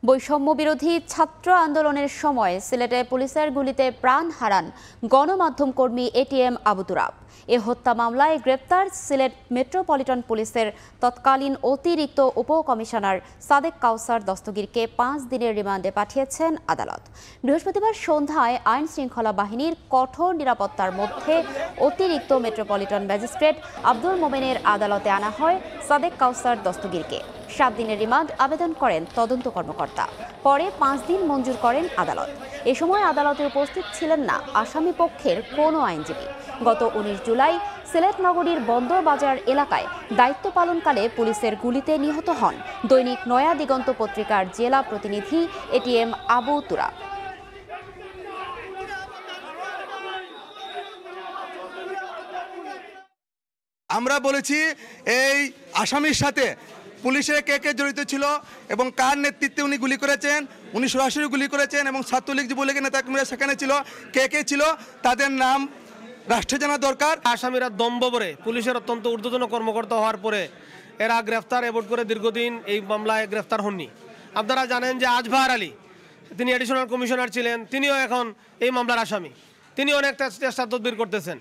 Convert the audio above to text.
বৈষম্য বিরোধী ছাত্র আন্দোলনের সময় সিলেটে পুলিশের গুলিতে প্রাণ হারান গণমাধ্যম কর্মী এটিএম আবু তুরাব। এ হত্যা মামলায় গ্রেপ্তার সিলেট মেট্রোপলিটন পুলিশের তৎকালীন অতিরিক্ত উপকমিশনার সাদেক কাউসার দস্তগীরকে 5 দিনের রিমান্ডে পাঠিয়েছেন আদালত। বৃহস্পতিবার সন্ধ্যায় আইন শৃঙ্খলা বাহিনীর কঠোর নিরাপত্তার মধ্যে অতিরিক্ত মেট্রোপলিটন ম্যাজিস্ট্রেট আব্দুল মোমেনের আদালতে আনা হয় সাদেক কাউসার দস্তগীরকে। 7 দিনের রিমান্ড আবেদন করেন তদন্ত কর্মকর্তা। পরে 5 দিন মঞ্জুর করেন আদালত। এ সময় আদালতে উপস্থিত ছিলেন না আসামি পক্ষের কোনো আইনজীবী। গত 19 জুলাই সিলেট নগরীর বন্দর বাজার এলাকায় দায়িত্ব পালনকালে পুলিশের গুলিতে নিহত হন দৈনিক নয়া দিগন্ত পত্রিকার জেলা প্রতিনিধি এটিএম আবু তুরাব। আমরা বলেছি এই আসামির সাথে পুলিশে কে কে জড়িত ছিল এবং কার নেতৃত্বে উনি গুলি করেছেন, উনি সরাসরি গুলি করেছেন এবং ছাত্রলীগ যুবলীগের নেতাকর্মীরা সেখানে ছিল, কে কে ছিল তাদের নাম রাষ্ট্রে জানা দরকার। আসামিরা দম্ভ করে পুলিশের অত্যন্ত ঊর্ধ্বতন কর্মকর্তা হওয়ার পরে এরা গ্রেফতার অ্যাভয়েড করে দীর্ঘদিন এই মামলায় গ্রেফতার হননি। আপনারা জানেন যে আজভার আলী, তিনি অ্যাডিশনাল কমিশনার ছিলেন, তিনিও এখন এই মামলার আসামি। তিনি অনেক চেষ্টা তদবির করতেছেন।